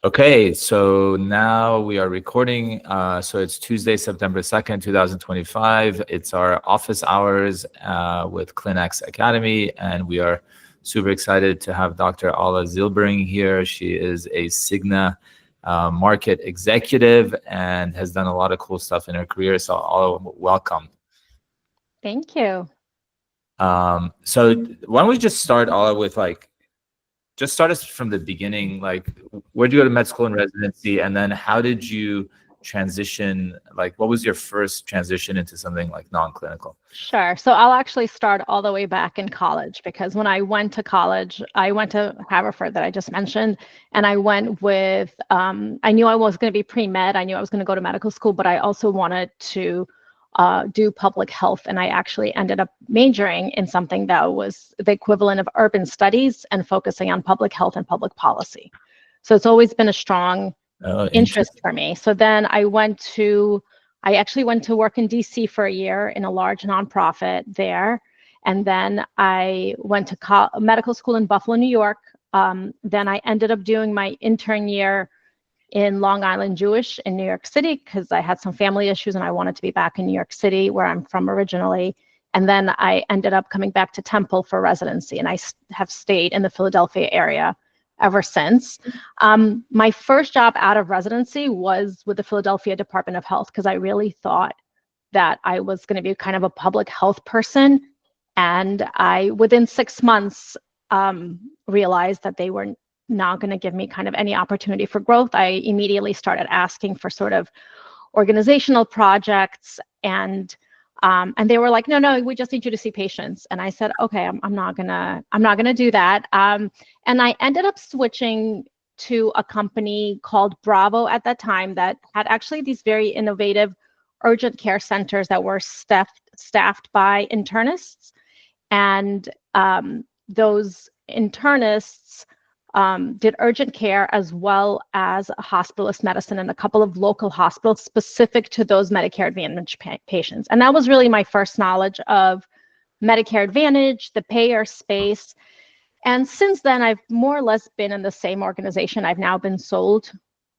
Okay, so now we are recording. So it's Tuesday, September 2nd, 2025. It's our office hours with ClinX Academy, and we are super excited to have Dr. Alla Zilbering here. She is a Cigna market executive and has done a lot of cool stuff in her career. So Alla, welcome. Thank you. So why don't we just start, Alla, with just start us from the beginning. Like, where did you go to med school and residency, and then how did you transition? Like, what was your first transition into something like non-clinical? Sure. So I'll actually start all the way back in college, because when I went to college, I went to Haverford that I just mentioned, and I went with, I knew I was going to be pre-med. I knew I was going to go to medical school, but I also wanted to do public health. And I actually ended up majoring in something that was the equivalent of urban studies and focusing on public health and public policy. So it's always been a strong interest for me. So then I actually went to work in DC for a year in a large nonprofit there. And then I went to medical school in Buffalo, New York. Then I ended up doing my intern year in Long Island Jewish in New York City, because I had some family issues and I wanted to be back in New York City, where I'm from originally. And then I ended up coming back to Temple for residency, and I have stayed in the Philadelphia area ever since. My first job out of residency was with the Philadelphia Department of Health, because I really thought that I was going to be kind of a public health person. And I, within 6 months, realized that they were not going to give me kind of any opportunity for growth. I immediately started asking for sort of organizational projects, and they were like, no, we just need you to see patients. And I said, okay, I'm not gonna do that. And I ended up switching to a company called Bravo at that time that had actually these very innovative urgent care centers that were staffed by internists, and those internists did urgent care as well as hospitalist medicine in a couple of local hospitals specific to those Medicare Advantage patients. And that was really my first knowledge of Medicare Advantage, the payer space. And since then, I've more or less been in the same organization. I've now been sold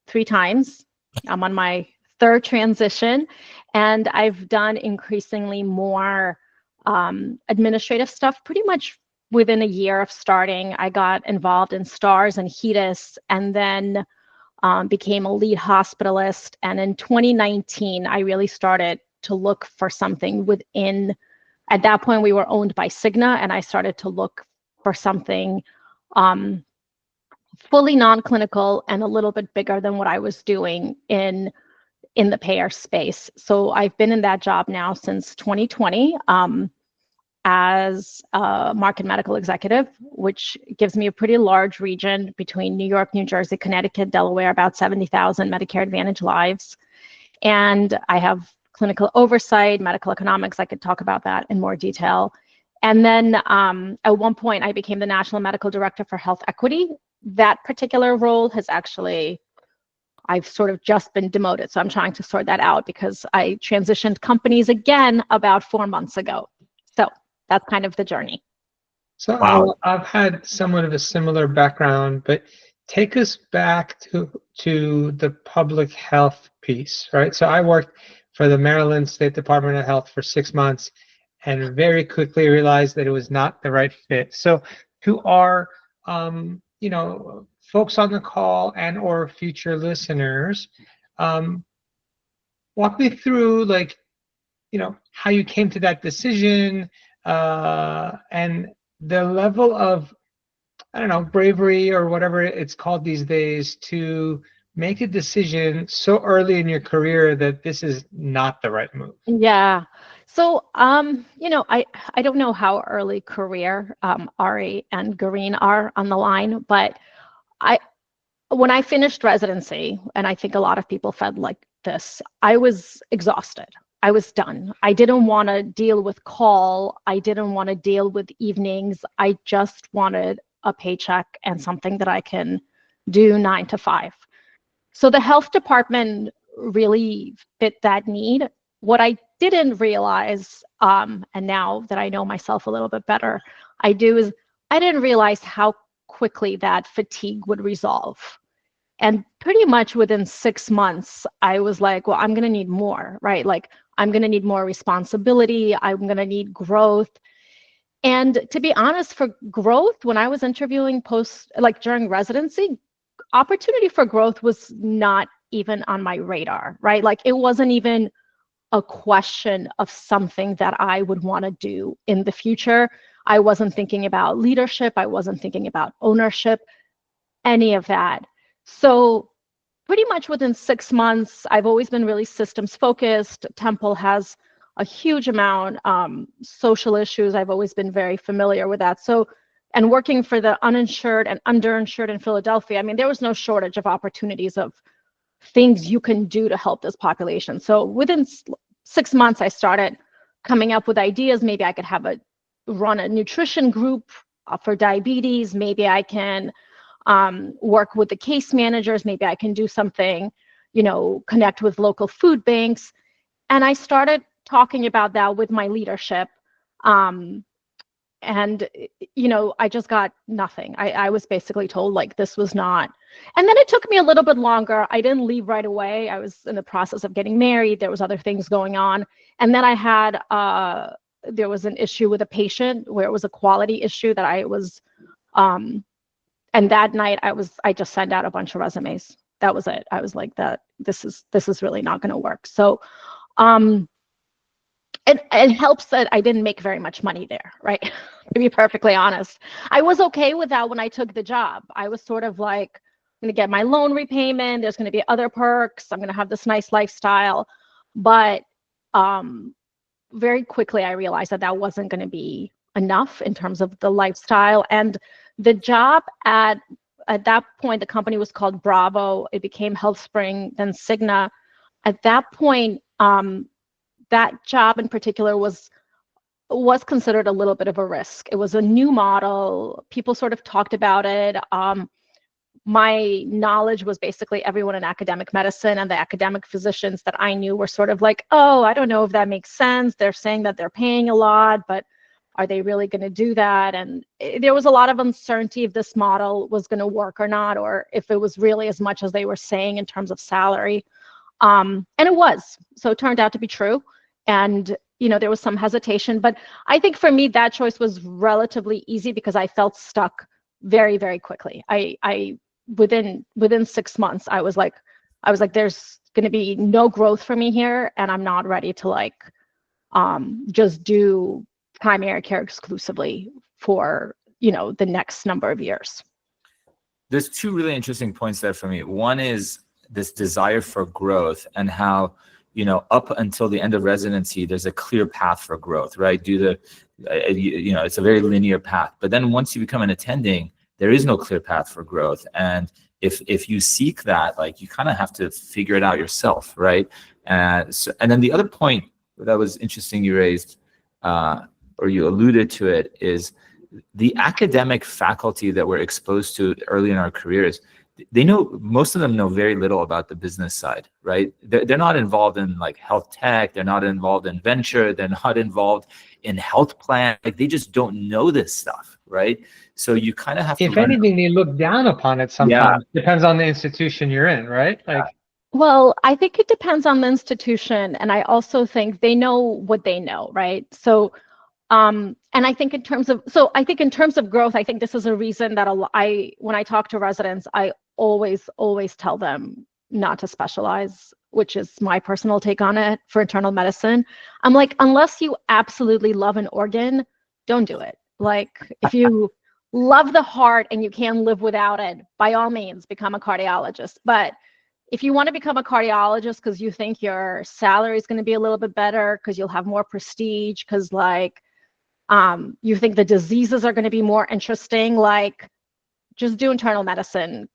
3 times. I'm on my 3rd transition, and I've done increasingly more administrative stuff pretty much within a year of starting. I got involved in STARS and HEDIS, and then became a lead hospitalist. And in 2019, I really started to look for something within, at that point, we were owned by Cigna, and I started to look for something fully non-clinical and a little bit bigger than what I was doing in the payer space. So I've been in that job now since 2020. As a market medical executive, which gives me a pretty large region between New York, New Jersey, Connecticut, Delaware, about 70,000 Medicare Advantage lives. And I have clinical oversight, medical economics. I could talk about that in more detail. And then at one point, I became the National Medical Director for Health Equity. That particular role has actually, I've sort of just been demoted. So I'm trying to sort that out, because I transitioned companies again about 4 months ago. So that's kind of the journey. So wow. I've had somewhat of a similar background, but take us back to the public health piece, right? So I worked for the Maryland State Department of Health for 6 months, and very quickly realized that it was not the right fit. So to our, folks on the call and or future listeners, walk me through, how you came to that decision, and the level of, bravery or whatever it's called these days, to make a decision so early in your career that this is not the right move. Yeah. So, I don't know how early career Ari and Gareen are on the line, but when I finished residency, and I think a lot of people felt like this, I was exhausted. I was done. I didn't want to deal with call. I didn't want to deal with evenings. I just wanted a paycheck and something that I can do 9 to 5. So the health department really fit that need. What I didn't realize, and now that I know myself a little bit better, I didn't realize how quickly that fatigue would resolve. And pretty much within 6 months, I was like, well, I'm going to need more, right? Like, I'm going to need more responsibility. I'm going to need growth. And to be honest, for growth, when I was interviewing during residency, opportunity for growth was not even on my radar, right? Like, it wasn't even a question of something that I would want to do in the future. I wasn't thinking about leadership. I wasn't thinking about ownership, any of that. So pretty much within 6 months, I've always been really systems focused. Temple has a huge amount social issues. I've always been very familiar with that. So, and working for the uninsured and underinsured in Philadelphia, I mean, there was no shortage of opportunities of things you can do to help this population. So within 6 months, I started coming up with ideas. Maybe I could run a nutrition group for diabetes. Maybe I can work with the case managers. Maybe I can do something, connect with local food banks. And I started talking about that with my leadership. And, I just got nothing. I was basically told, like, this was not. And then it took me a little bit longer. I didn't leave right away. I was in the process of getting married. There was other things going on. And then I had, there was an issue with a patient where it was a quality issue that I was, and that night I just sent out a bunch of resumes. That was it. I was like, this is really not going to work. So, it helps that I didn't make very much money there, right? To be perfectly honest, I was okay with that when I took the job. I was sort of like, I'm going to get my loan repayment. There's going to be other perks. I'm going to have this nice lifestyle. But very quickly, I realized that wasn't going to be enough in terms of the lifestyle. And the job at that point, the company was called Bravo. It became HealthSpring, then Cigna. At that point, that job in particular was considered a little bit of a risk. It was a new model. People sort of talked about it. My knowledge was basically everyone in academic medicine, and the academic physicians that I knew were sort of like, oh, I don't know if that makes sense. They're saying that they're paying a lot, but are they really going to do that? And there was a lot of uncertainty if this model was going to work or not, or if it was really as much as they were saying in terms of salary. And it was. So it turned out to be true. And, there was some hesitation. But I think for me, that choice was relatively easy because I felt stuck very, very quickly. I within 6 months, I was like, there's going to be no growth for me here, and I'm not ready to just do primary care exclusively for the next number of years. There's two really interesting points there for me. One is this desire for growth and how up until the end of residency, there's a clear path for growth, right? It's a very linear path. But then once you become an attending, there is no clear path for growth. And if you seek that, you kind of have to figure it out yourself, right? And then the other point that was interesting you raised, or you alluded to it, is the academic faculty that we're exposed to early in our careers. Most of them know very little about the business side, right? They're not involved in health tech. They're not involved in venture. They're not involved in health plan. They just don't know this stuff, right? So you kind of have to. If anything, they look down upon it sometimes. Yeah. Depends on the institution you're in, right? Well, I think it depends on the institution, and I also think they know what they know, right? So. And I think in terms of growth, I think this is a reason that when I talk to residents, I always tell them not to specialize, which is my personal take on it for internal medicine. I'm like, unless you absolutely love an organ, don't do it. If you love the heart and you can't live without it, by all means, become a cardiologist. But if you want to become a cardiologist because you think your salary is going to be a little bit better, because you'll have more prestige, because you think the diseases are going to be more interesting, just do internal medicine.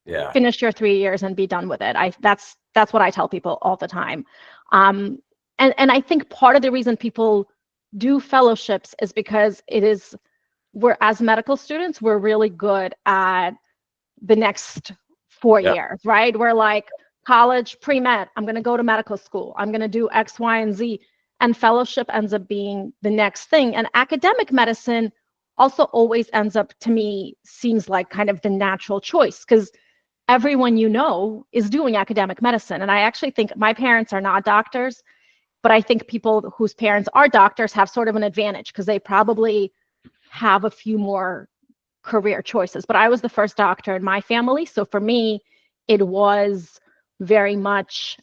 Yeah. Finish your 3 years and be done with it. That's what I tell people all the time. And I think part of the reason people do fellowships is because we're as medical students, we're really good at the next 4 years, right? We're college, pre-med, I'm going to go to medical school. I'm going to do X, Y, and Z. And fellowship ends up being the next thing. And academic medicine also always ends up, to me, seems like kind of the natural choice, because everyone you know is doing academic medicine. And I actually think my parents are not doctors, but I think people whose parents are doctors have sort of an advantage because they probably have a few more career choices. But I was the first doctor in my family. So for me, it was very much,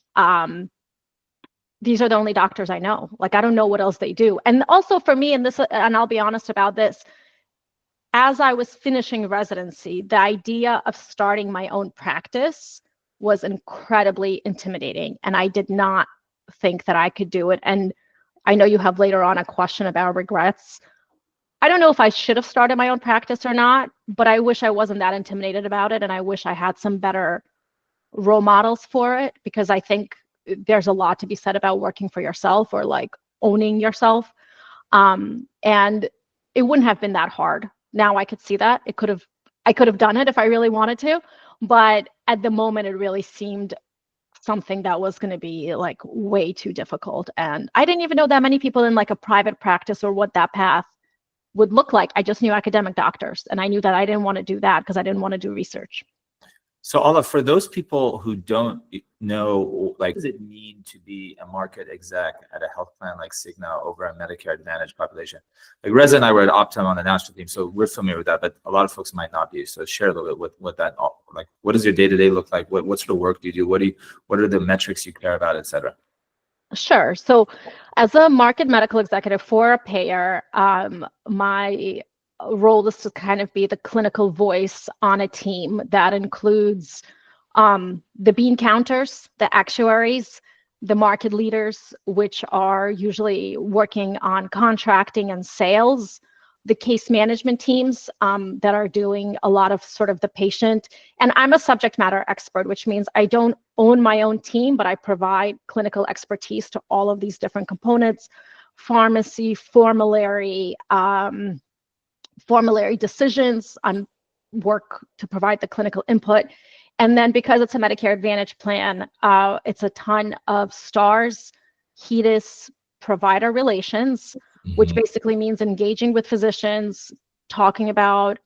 these are the only doctors I know. Like, I don't know what else they do. And also for me, and I'll be honest about this, as I was finishing residency, the idea of starting my own practice was incredibly intimidating. And I did not think that I could do it. And I know you have later on a question about regrets. I don't know if I should have started my own practice or not, but I wish I wasn't that intimidated about it. And I wish I had some better role models for it, because I think there's a lot to be said about working for yourself or like owning yourself. And it wouldn't have been that hard. Now I could see that I could have done it if I really wanted to, but at the moment it really seemed something that was going to be like way too difficult. And I didn't even know that many people in like a private practice or what that path would look like. I just knew academic doctors, and I knew that I didn't want to do that because I didn't want to do research. So Alla, for those people who don't know, like, what does it mean to be a market exec at a health plan like Cigna over a Medicare Advantage population? Like Reza and I were at Optum on the national team, so we're familiar with that, but a lot of folks might not be. So share a little bit what that, like, what does your day-to-day look like? What sort of work do you do? What are the metrics you care about, et cetera? Sure. So as a market medical executive for a payer, my role is to kind of be the clinical voice on a team that includes the bean counters, the actuaries, the market leaders, which are usually working on contracting and sales, the case management teams that are doing a lot of sort of the patient. And I'm a subject matter expert, which means I don't own my own team, but I provide clinical expertise to all of these different components: pharmacy, formulary, formulary decisions, on work to provide the clinical input. And then because it's a Medicare Advantage plan, it's a ton of STARS, HEDIS, provider relations, which basically means engaging with physicians, talking about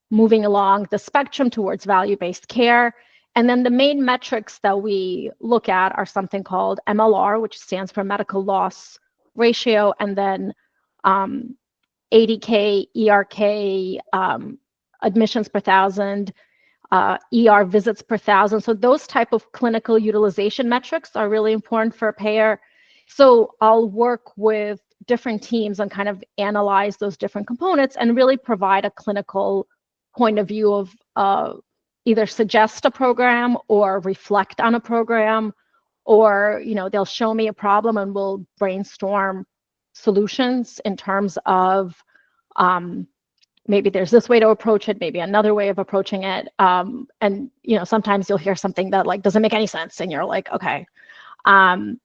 moving along the spectrum towards value-based care. And then the main metrics that we look at are something called MLR, which stands for medical loss ratio, and then ADK, ERK, admissions per thousand, ER visits per thousand. So those type of clinical utilization metrics are really important for a payer. So I'll work with different teams and kind of analyze those different components and really provide a clinical point of view of either suggest a program or reflect on a program, or they'll show me a problem and we'll brainstorm solutions in terms of maybe there's this way to approach it, maybe another way of approaching it. And sometimes you'll hear something that like doesn't make any sense, and you're like, okay, in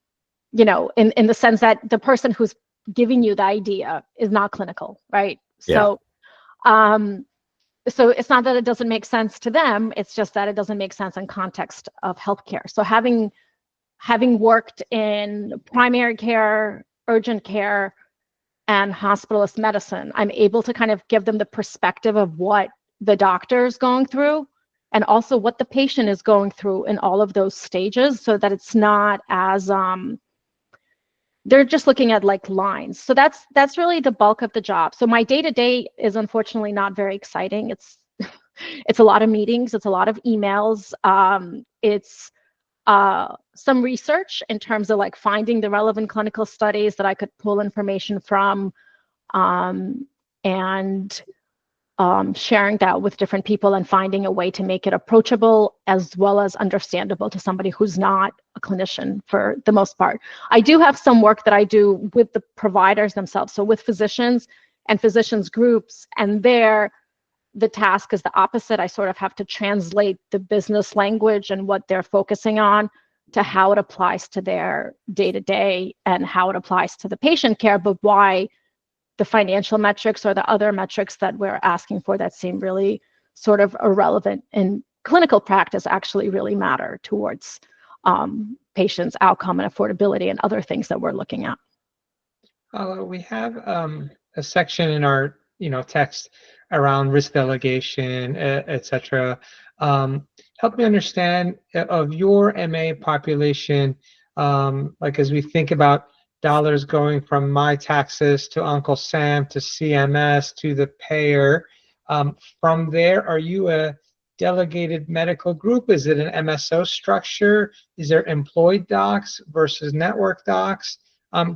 the sense that the person who's giving you the idea is not clinical, right? Yeah. So it's not that it doesn't make sense to them, it's just that it doesn't make sense in context of healthcare. So having worked in primary care, urgent care, and hospitalist medicine, I'm able to kind of give them the perspective of what the doctor's going through and also what the patient is going through in all of those stages, so that it's not as they're just looking at like lines. So that's really the bulk of the job. So my day-to-day is unfortunately not very exciting. It's it's a lot of meetings, it's a lot of emails, it's some research in terms of like finding the relevant clinical studies that I could pull information from, and sharing that with different people and finding a way to make it approachable as well as understandable to somebody who's not a clinician for the most part. I do have some work that I do with the providers themselves, so with physicians and physicians groups, and there the task is the opposite. I sort of have to translate the business language and what they're focusing on to how it applies to their day-to-day and how it applies to the patient care, but why the financial metrics or the other metrics that we're asking for that seem really sort of irrelevant in clinical practice actually really matter towards patients' outcome and affordability and other things that we're looking at. We have a section in our text around risk delegation, et cetera. Help me understand of your MA population, like as we think about dollars going from my taxes to Uncle Sam to CMS to the payer. From there, are you a delegated medical group? Is it an MSO structure? Is there employed docs versus network docs?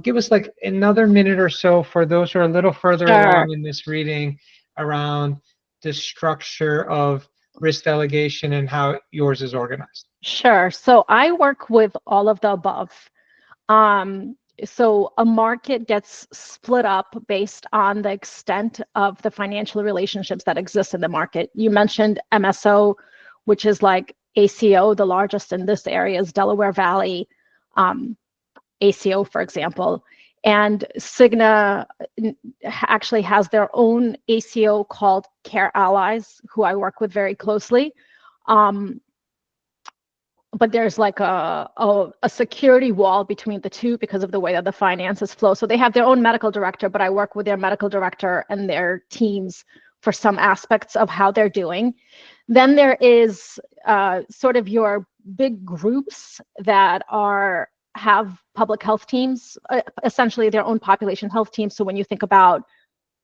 Give us like another minute or so for those who are a little further along in this reading around the structure of risk delegation and how yours is organized. Sure. So I work with all of the above. So a market gets split up based on the extent of the financial relationships that exist in the market. You mentioned MSO, which is like ACO, the largest in this area is Delaware Valley, ACO, for example. And Cigna actually has their own ACO called Care Allies, who I work with very closely. But there's like a security wall between the two because of the way that the finances flow. So they have their own medical director, but I work with their medical director and their teams for some aspects of how they're doing. Then there is sort of your big groups that have public health teams, essentially their own population health teams. So when you think about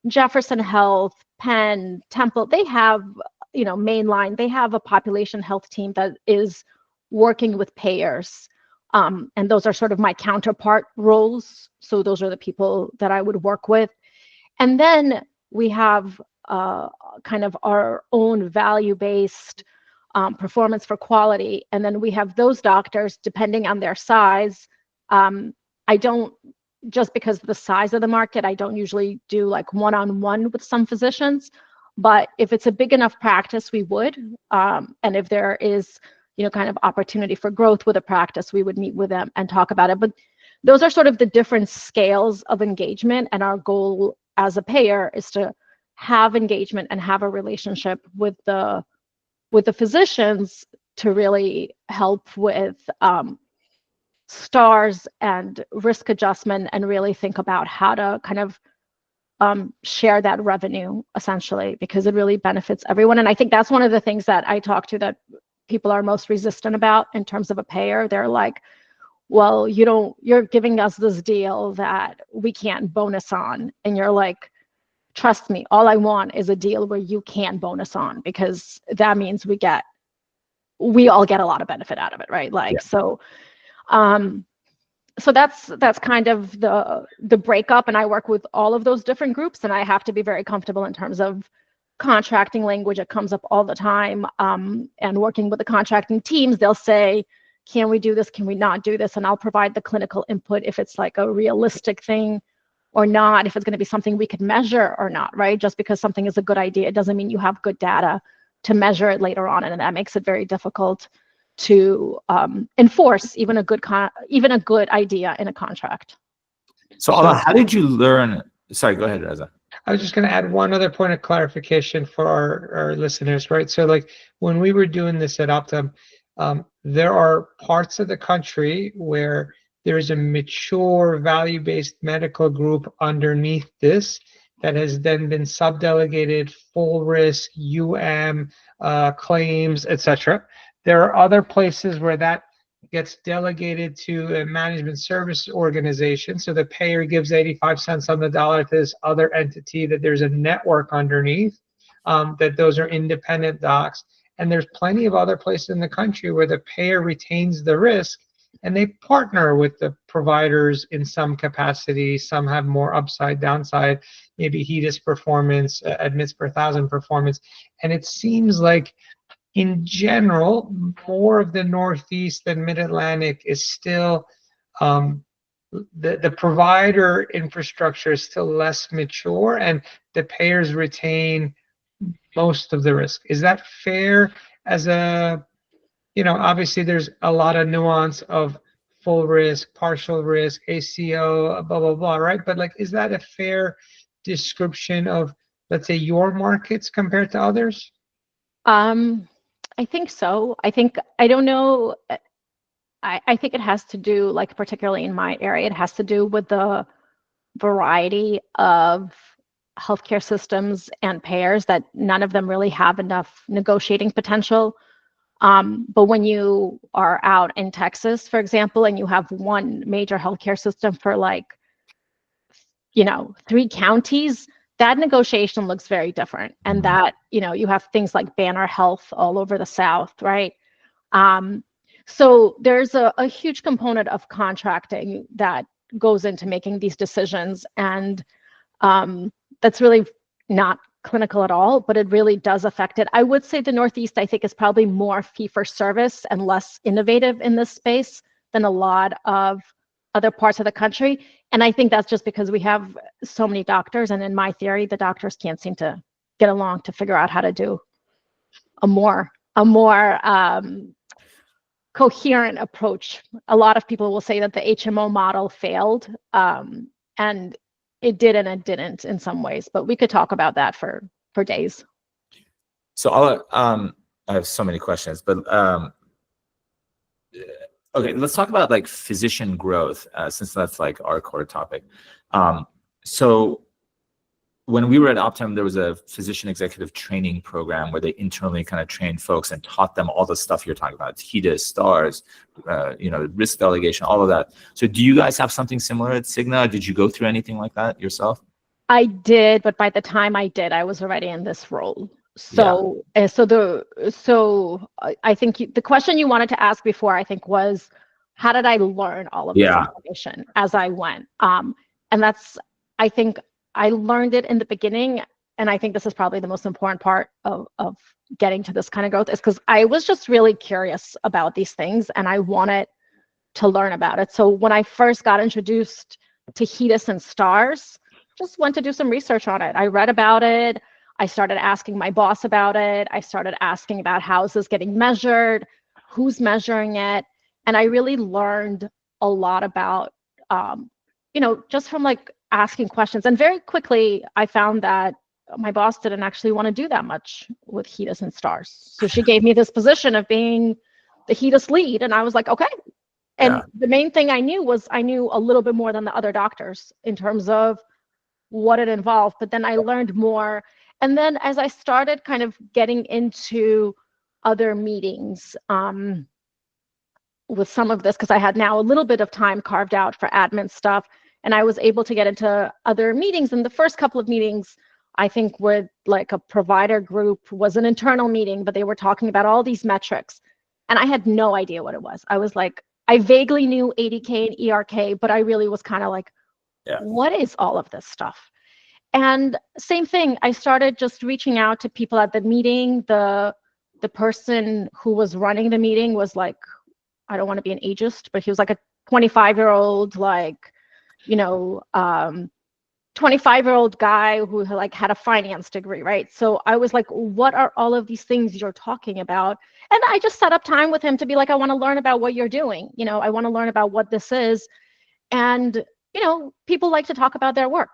Jefferson Health, Penn, Temple, they have, Mainline, they have a population health team that is working with payers. And those are sort of my counterpart roles. So those are the people that I would work with. And then we have kind of our own value-based performance for quality. And then we have those doctors, depending on their size. Just because of the size of the market, I don't usually do like one-on-one with some physicians. But if it's a big enough practice, we would. And if there is kind of opportunity for growth with a practice, we would meet with them and talk about it. But those are sort of the different scales of engagement. And our goal as a payer is to have engagement and have a relationship with the physicians to really help with stars and risk adjustment and really think about how to kind of share that revenue, essentially, because it really benefits everyone. And I think that's one of the things that I talk to that people are most resistant about in terms of a payer. They're like, well, you're giving us this deal that we can't bonus on. And you're like, trust me, all I want is a deal where you can bonus on, because that means we all get a lot of benefit out of it, right? Like, yeah. So that's kind of the breakup. And I work with all of those different groups, and I have to be very comfortable in terms of contracting language. It comes up all the time. And working with the contracting teams, they'll say, can we do this? Can we not do this? And I'll provide the clinical input if it's like a realistic thing or not, if it's going to be something we could measure or not, right? Just because something is a good idea, it doesn't mean you have good data to measure it later on. And that makes it very difficult to enforce even a good idea in a contract. So Alla, how did you learn? Sorry, go ahead, Reza. I was just going to add one other point of clarification for our listeners, right? So like when we were doing this at Optum, there are parts of the country where there is a mature value-based medical group underneath this that has then been subdelegated, full risk, claims, etc. There are other places where that gets delegated to a management service organization. So the payer gives 85 cents on the dollar to this other entity that there's a network underneath, that those are independent docs. And there's plenty of other places in the country where the payer retains the risk and they partner with the providers in some capacity. Some have more upside, downside, maybe HEDIS performance, admits per thousand performance. And it seems like in general, more of the Northeast and Mid-Atlantic is still, the provider infrastructure is still less mature and the payers retain most of the risk. Is that fair? Obviously there's a lot of nuance of full risk, partial risk, ACO, blah, blah, blah, right? But like, is that a fair description of, let's say, your markets compared to others? I think so. I don't know. I think it has to do, like, particularly in my area, it has to do with the variety of healthcare systems and payers that none of them really have enough negotiating potential But when you are out in Texas, for example, and you have one major healthcare system for like, 3 counties, that negotiation looks very different. And that, you have things like Banner Health all over the South, right? So there's a huge component of contracting that goes into making these decisions. And that's really not clinical at all, but it really does affect it. I would say the Northeast, I think, is probably more fee-for-service and less innovative in this space than a lot of other parts of the country. And I think that's just because we have so many doctors. And in my theory, the doctors can't seem to get along to figure out how to do a more coherent approach. A lot of people will say that the HMO model failed, and it did and it didn't in some ways, but we could talk about that for days. So I have so many questions, but okay, let's talk about like physician growth, since that's like our core topic. So when we were at Optum, there was a physician executive training program where they internally kind of trained folks and taught them all the stuff you're talking about, HEDIS, STARS, risk delegation, all of that. So do you guys have something similar at Cigna? Did you go through anything like that yourself? I did, but by the time I did, I was already in this role. So, I think the question you wanted to ask before, I think, was, how did I learn all of this information as I went? And that's, I think, I learned it in the beginning, and I think this is probably the most important part of getting to this kind of growth, is because I was just really curious about these things and I wanted to learn about it. So when I first got introduced to HEDIS and STARS, just went to do some research on it. I read about it. I started asking my boss about it. I started asking about how is this getting measured, who's measuring it, and I really learned a lot about, just from like asking questions. And very quickly, I found that my boss didn't actually want to do that much with HEDIS and STARS. So she gave me this position of being the HEDIS lead, and I was like, okay. And the main thing I knew was I knew a little bit more than the other doctors in terms of what it involved, but then I learned more. And then as I started kind of getting into other meetings with some of this, because I had now a little bit of time carved out for admin stuff, and I was able to get into other meetings. And the first couple of meetings, I think, with like a provider group, was an internal meeting, but they were talking about all these metrics. And I had no idea what it was. I was like, I vaguely knew ADK and ERK, but I really was kind of like, what is all of this stuff? And same thing, I started just reaching out to people at the meeting. The person who was running the meeting was like, I don't want to be an ageist, but he was like a 25-year-old, like, 25-year-old guy who like had a finance degree, right? So I was like, what are all of these things you're talking about? And I just set up time with him to be like, I want to learn about what you're doing. I want to learn about what this is. And, people like to talk about their work,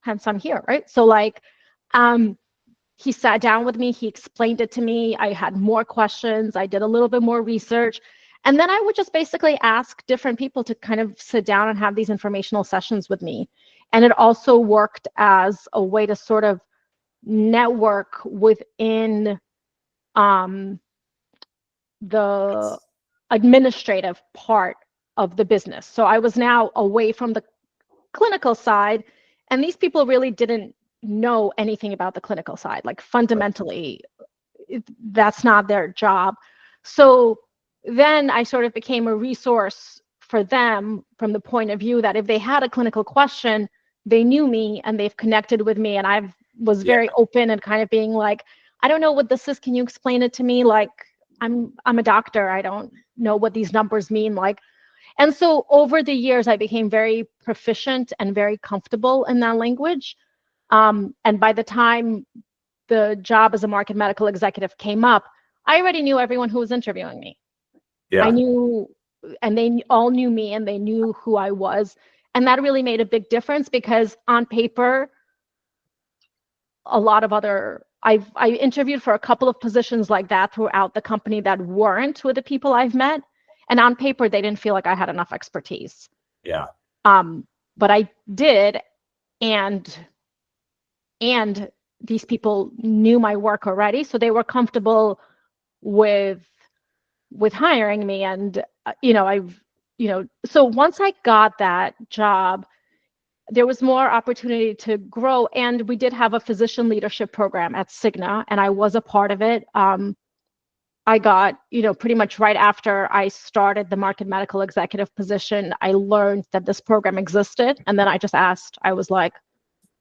hence I'm here, right? So like, he sat down with me, he explained it to me. I had more questions. I did a little bit more research. And then I would just basically ask different people to kind of sit down and have these informational sessions with me. And it also worked as a way to sort of network within the administrative part of the business. So I was now away from the clinical side, and these people really didn't know anything about the clinical side. Like fundamentally, that's not their job. So then I sort of became a resource for them from the point of view that if they had a clinical question, they knew me and they've connected with me. And I was very open and kind of being like, I don't know what this is. Can you explain it to me? Like, I'm a doctor. I don't know what these numbers mean. Like, and so over the years, I became very proficient and very comfortable in that language. And by the time the job as a market medical executive came up, I already knew everyone who was interviewing me. I knew, and they all knew me and they knew who I was. And that really made a big difference because on paper, a lot of other, I interviewed for a couple of positions like that throughout the company that weren't with the people I've met. And on paper, they didn't feel like I had enough expertise. But I did. And these people knew my work already. So they were comfortable with with hiring me. And, so once I got that job, there was more opportunity to grow. And we did have a physician leadership program at Cigna, and I was a part of it. I got, pretty much right after I started the market medical executive position, I learned that this program existed. And then I just asked, I was like,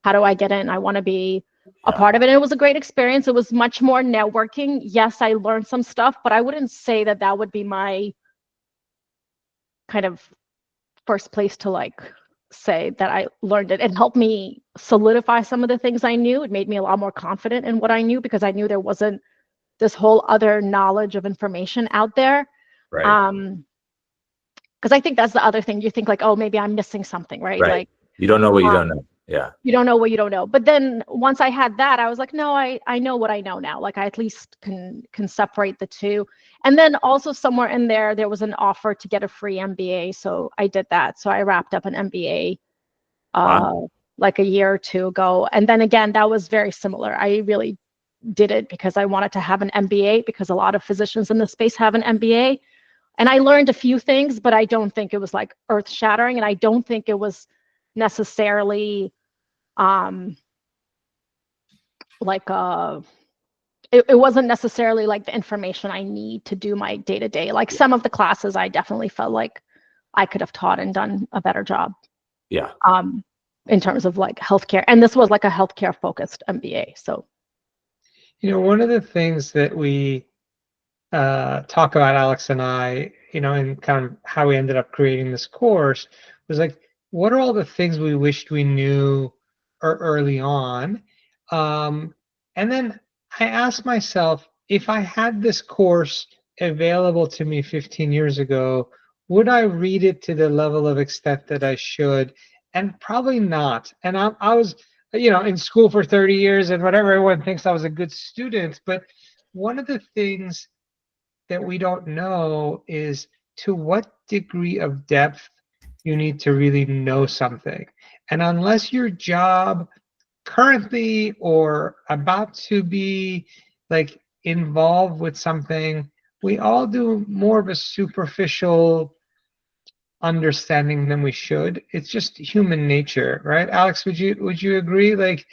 how do I get in? I want to be a part of it. And it was a great experience. It was much more networking. Yes, I learned some stuff, but I wouldn't say that that would be my kind of first place to like say that I learned it. It helped me solidify some of the things I knew. It made me a lot more confident in what I knew, because I knew there wasn't this whole other knowledge of information out there. Right. Because I think that's the other thing. You think like, oh, maybe I'm missing something, right? Right. Like, You don't know what you don't know. Yeah. You don't know what you don't know. But then once I had that, I was like, no, I know what I know now. Like, I at least can separate the two. And then also somewhere in there was an offer to get a free MBA. So I did that. So I wrapped up an MBA like a year or two ago. And then again, that was very similar. I really did it because I wanted to have an MBA, because a lot of physicians in the space have an MBA. And I learned a few things, but I don't think it was like earth shattering. And I don't think it was necessarily it wasn't necessarily like the information I need to do my day-to-day. Like some of the classes I definitely felt like I could have taught and done a better job. Yeah. In terms of like healthcare. And this was like a healthcare focused MBA. So, one of the things that we talk about, Alex and I, and kind of how we ended up creating this course was like, what are all the things we wished we knew early on? And then I asked myself, if I had this course available to me 15 years ago, would I read it to the level of extent that I should? And probably not. And I was, in school for 30 years and whatever, everyone thinks I was a good student. But one of the things that we don't know is to what degree of depth you need to really know something. And unless your job currently or about to be like involved with something, we all do more of a superficial understanding than we should. It's just human nature, right? Alex, would you agree? Like,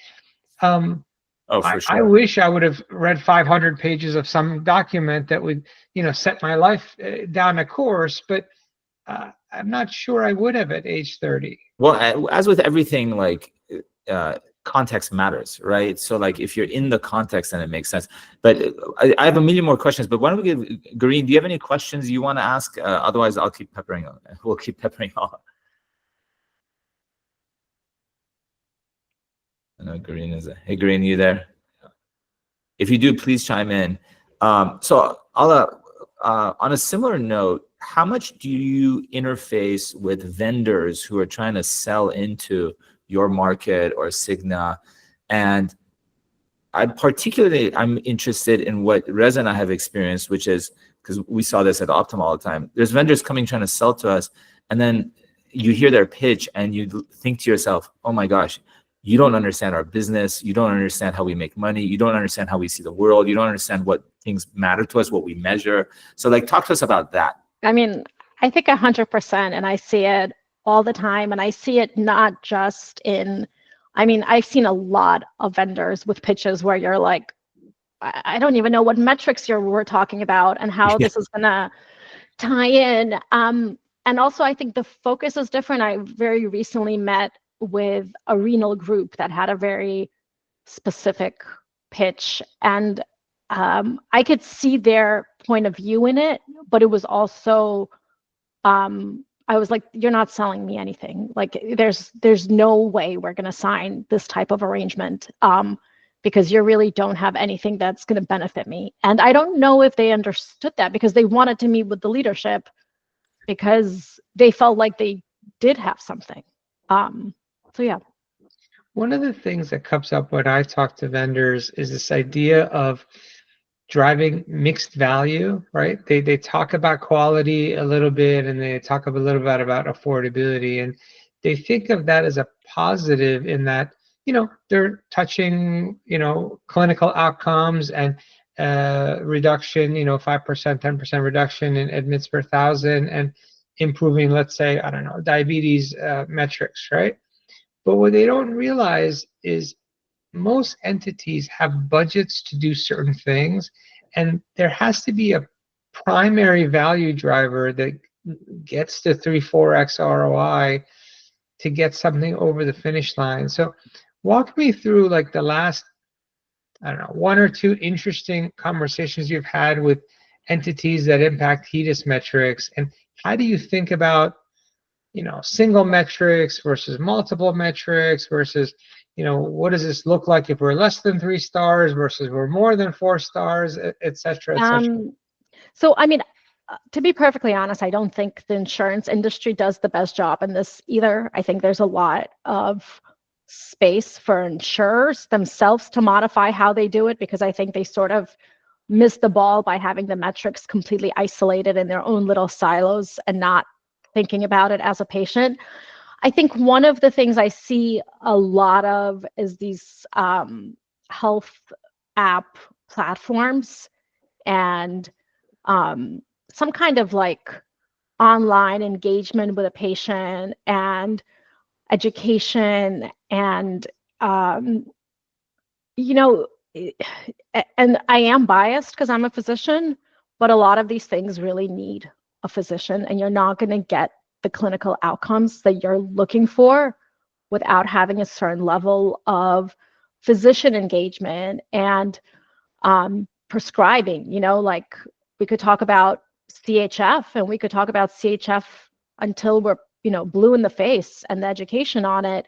Oh, for sure. I wish I would have read 500 pages of some document that would, set my life down a course, but I'm not sure I would have at age 30. Well, as with everything, like context matters, right? So like if you're in the context, then it makes sense. But I have a million more questions, but why don't we give Green, do you have any questions you want to ask? Otherwise, I'll keep peppering on. We'll keep peppering on. I know Green is hey, Green, you there? If you do, please chime in. So Alla, on a similar note, how much do you interface with vendors who are trying to sell into your market or Cigna? And I'm interested in what Reza and I have experienced, which is, because we saw this at Optum all the time. There's vendors coming trying to sell to us, and then you hear their pitch and you think to yourself, oh my gosh, you don't understand our business. You don't understand how we make money. You don't understand how we see the world. You don't understand what things matter to us, what we measure. So like, talk to us about that. I mean, I think 100%, and I see it all the time. And I see it not just I've seen a lot of vendors with pitches where you're like, I don't even know what metrics we're talking about and how this is gonna tie in. And also I think the focus is different. I very recently met with a renal group that had a very specific pitch, and I could see their point of view in it, but it was also I was like, you're not selling me anything. Like there's no way we're going to sign this type of arrangement because you really don't have anything that's going to benefit me. And I don't know if they understood that, because they wanted to meet with the leadership because they felt like they did have something. So yeah. One of the things that comes up when I talk to vendors is this idea of driving mixed value, right? They talk about quality a little bit, and they talk a little bit about affordability, and they think of that as a positive in that, they're touching, clinical outcomes, and reduction, 5%, 10% reduction in admits per thousand, and improving, let's say, I don't know, diabetes metrics, right? But what they don't realize is most entities have budgets to do certain things, and there has to be a primary value driver that gets to 3-4x ROI to get something over the finish line. So walk me through like the last, I don't know, one or two interesting conversations you've had with entities that impact HEDIS metrics, and how do you think about, single metrics versus multiple metrics versus, what does this look like if we're less than 3 stars versus we're more than 4 stars, et cetera, et cetera? So, I mean, to be perfectly honest, I don't think the insurance industry does the best job in this either. I think there's a lot of space for insurers themselves to modify how they do it, because I think they sort of miss the ball by having the metrics completely isolated in their own little silos and not thinking about it as a patient. I think one of the things I see a lot of is these health app platforms and some kind of like online engagement with a patient and education and and I am biased because I'm a physician, but a lot of these things really need a physician, and you're not going to get the clinical outcomes that you're looking for without having a certain level of physician engagement and prescribing. Like we could talk about CHF, and we could talk about CHF until we're blue in the face and the education on it,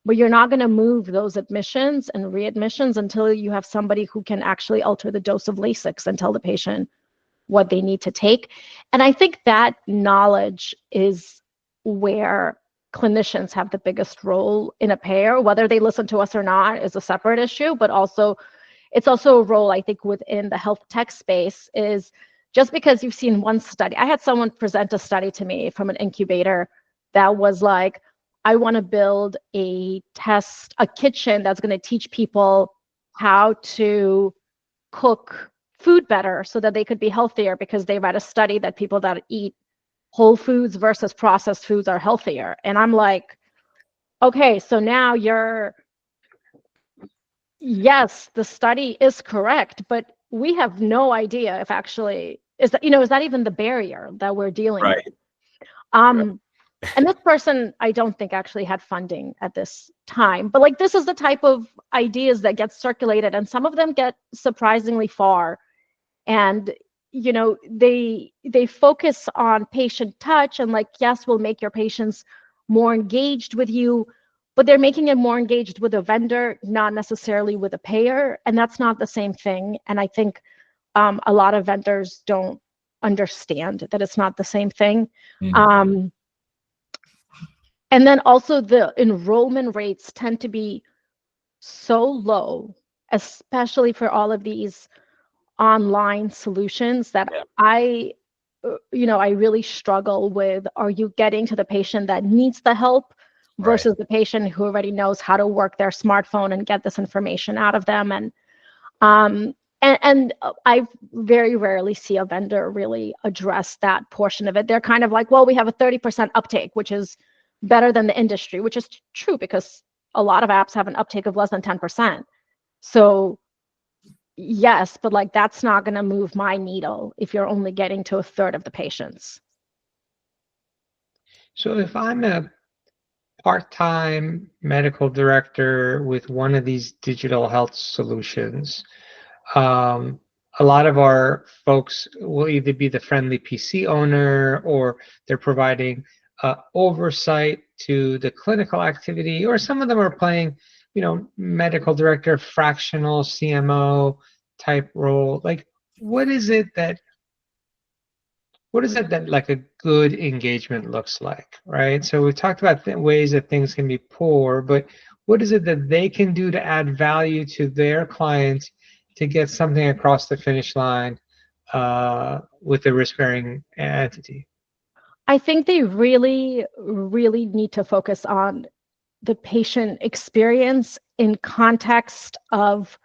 but you're not going to move those admissions and readmissions until you have somebody who can actually alter the dose of Lasix and tell the patient what they need to take. And I think that knowledge is where clinicians have the biggest role in a payer. Whether they listen to us or not is a separate issue, but also it's also a role, I think, within the health tech space. Is just because you've seen one study. I had someone present a study to me from an incubator that was like, I want to build a kitchen that's going to teach people how to cook food better so that they could be healthier, because they read a study that people that eat whole foods versus processed foods are healthier. And I'm like, okay, so now yes, the study is correct, but we have no idea if actually, is that even the barrier that we're dealing with? And this person, I don't think actually had funding at this time, but like this is the type of ideas that get circulated, and some of them get surprisingly far. And they focus on patient touch and like, yes, we'll make your patients more engaged with you, but they're making it more engaged with a vendor, not necessarily with a payer, and that's not the same thing. And I think a lot of vendors don't understand that it's not the same thing. Mm-hmm. And then also the enrollment rates tend to be so low, especially for all of these online solutions, that I really struggle with, are you getting to the patient that needs the help versus the patient who already knows how to work their smartphone and get this information out of them? And I very rarely see a vendor really address that portion of it. They're kind of like, well, we have a 30% uptake, which is better than the industry, which is true because a lot of apps have an uptake of less than 10%. So yes, but like that's not going to move my needle if you're only getting to a third of the patients. So if I'm a part-time medical director with one of these digital health solutions, a lot of our folks will either be the friendly PC owner, or they're providing oversight to the clinical activity, or some of them are playing, medical director, fractional CMO type role. Like, what is it that like a good engagement looks like, right? So we talked about ways that things can be poor, but what is it that they can do to add value to their clients to get something across the finish line with a risk-bearing entity? I think they really, really need to focus on the patient experience in context of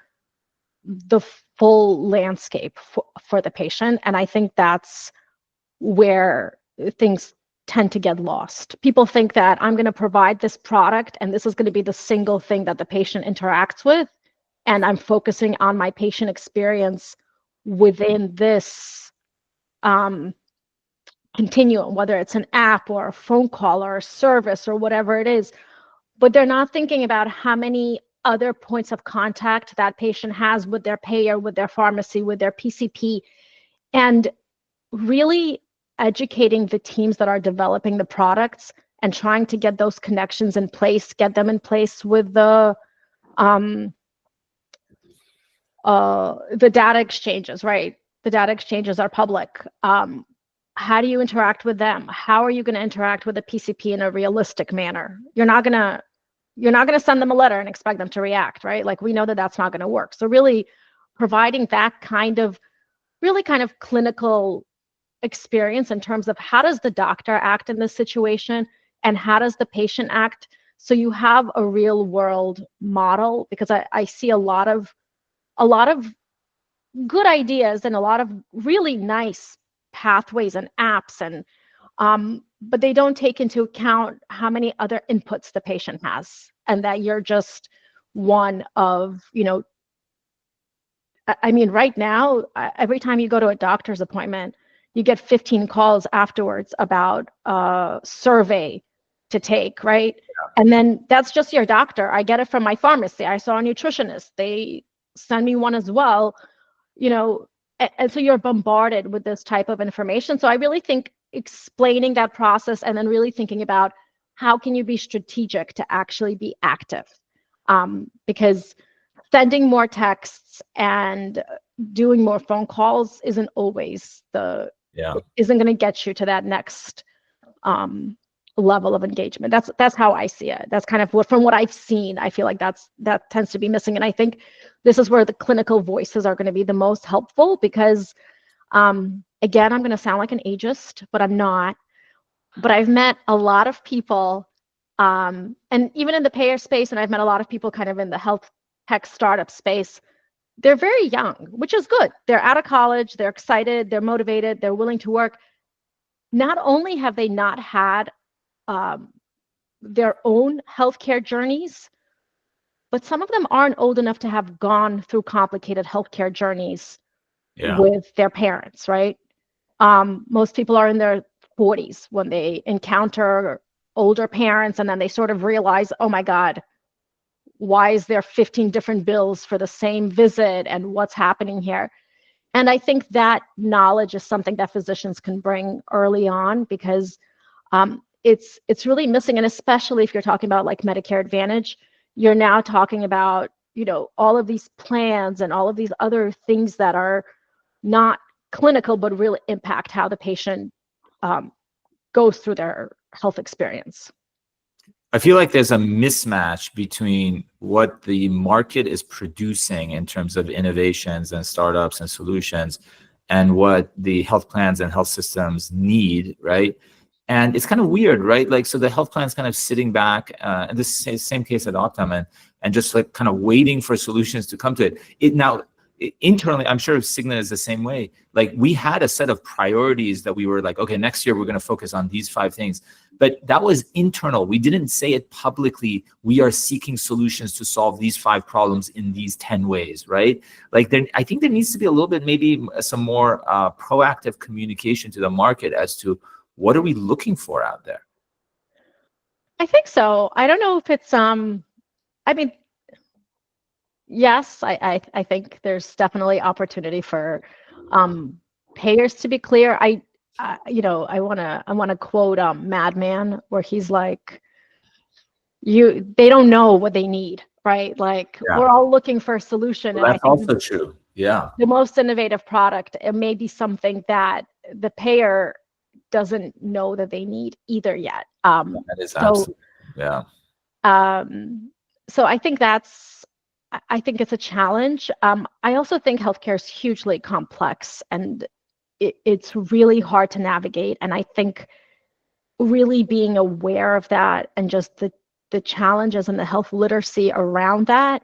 the full landscape for the patient. And I think that's where things tend to get lost. People think that I'm going to provide this product and this is going to be the single thing that the patient interacts with. And I'm focusing on my patient experience within this continuum, whether it's an app or a phone call or a service or whatever it is. But they're not thinking about how many other points of contact that patient has with their payer, with their pharmacy, with their PCP, and really educating the teams that are developing the products and trying to get those connections in place, get them in place with the data exchanges, right? The data exchanges are public. How do you interact with them? How are you going to interact with a PCP in a realistic manner? You're not going to send them a letter and expect them to react, right? Like, we know that that's not going to work. So really providing that kind of clinical experience in terms of how does the doctor act in this situation and how does the patient act, so you have a real world model. Because I see a lot of good ideas and a lot of really nice pathways and apps, and but they don't take into account how many other inputs the patient has, and that you're just one of, I mean, right now, every time you go to a doctor's appointment, you get 15 calls afterwards about a survey to take, right? Yeah. And then that's just your doctor. I get it from my pharmacy. I saw a nutritionist. They send me one as well, and so you're bombarded with this type of information. So I really think explaining that process and then really thinking about how can you be strategic to actually be active, because sending more texts and doing more phone calls isn't always isn't going to get you to that next level of engagement. That's how I see it. That's kind of from what I've seen, I feel like that tends to be missing. And I think this is where the clinical voices are going to be the most helpful, because again, I'm going to sound like an ageist, but I'm not. But I've met a lot of people, and even in the payer space, and I've met a lot of people kind of in the health tech startup space. They're very young, which is good. They're out of college, they're excited, they're motivated, they're willing to work. Not only have they not had their own healthcare journeys, but some of them aren't old enough to have gone through complicated healthcare journeys with their parents, right? Most people are in their 40s when they encounter older parents, and then they sort of realize, oh my God, why is there 15 different bills for the same visit, and what's happening here? And I think that knowledge is something that physicians can bring early on, because it's really missing. And especially if you're talking about like Medicare Advantage, you're now talking about, all of these plans and all of these other things that are not clinical, but really impact how the patient goes through their health experience. I feel like there's a mismatch between what the market is producing in terms of innovations and startups and solutions and what the health plans and health systems need, right? And it's kind of weird, right? Like, so the health plan's kind of sitting back, and this is same case at Optum, and just like kind of waiting for solutions to come to it. Now, internally, I'm sure Cigna is the same way. Like, we had a set of priorities that we were like, okay, next year we're going to focus on these 5 things. But that was internal. We didn't say it publicly. We are seeking solutions to solve these 5 problems in these 10 ways, right? Like, I think there needs to be a little bit, maybe some more proactive communication to the market as to what are we looking for out there. I think so. I don't know if it's yes, I think there's definitely opportunity for payers to be clear. I want to quote Madman, where he's like, they don't know what they need, right? Like, we're all looking for a solution. Well, that's also true. Yeah. The most innovative product, it may be something that the payer doesn't know that they need either yet. That is absolutely, yeah. So I think it's a challenge. I also think healthcare is hugely complex, and it's really hard to navigate. And I think really being aware of that, and just the challenges and the health literacy around that,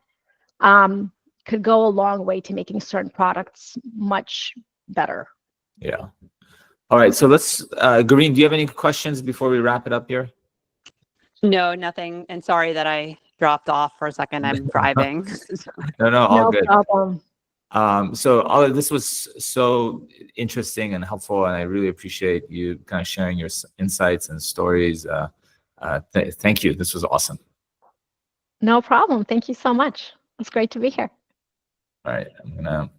could go a long way to making certain products much better. Yeah. All right. So let's, Green, do you have any questions before we wrap it up here? No, nothing. And sorry that I dropped off for a second. I'm driving. No, all good. No problem. So this was so interesting and helpful, and I really appreciate you kind of sharing your insights and stories. Thank you. This was awesome. No problem. Thank you so much. It's great to be here. All right. I'm going to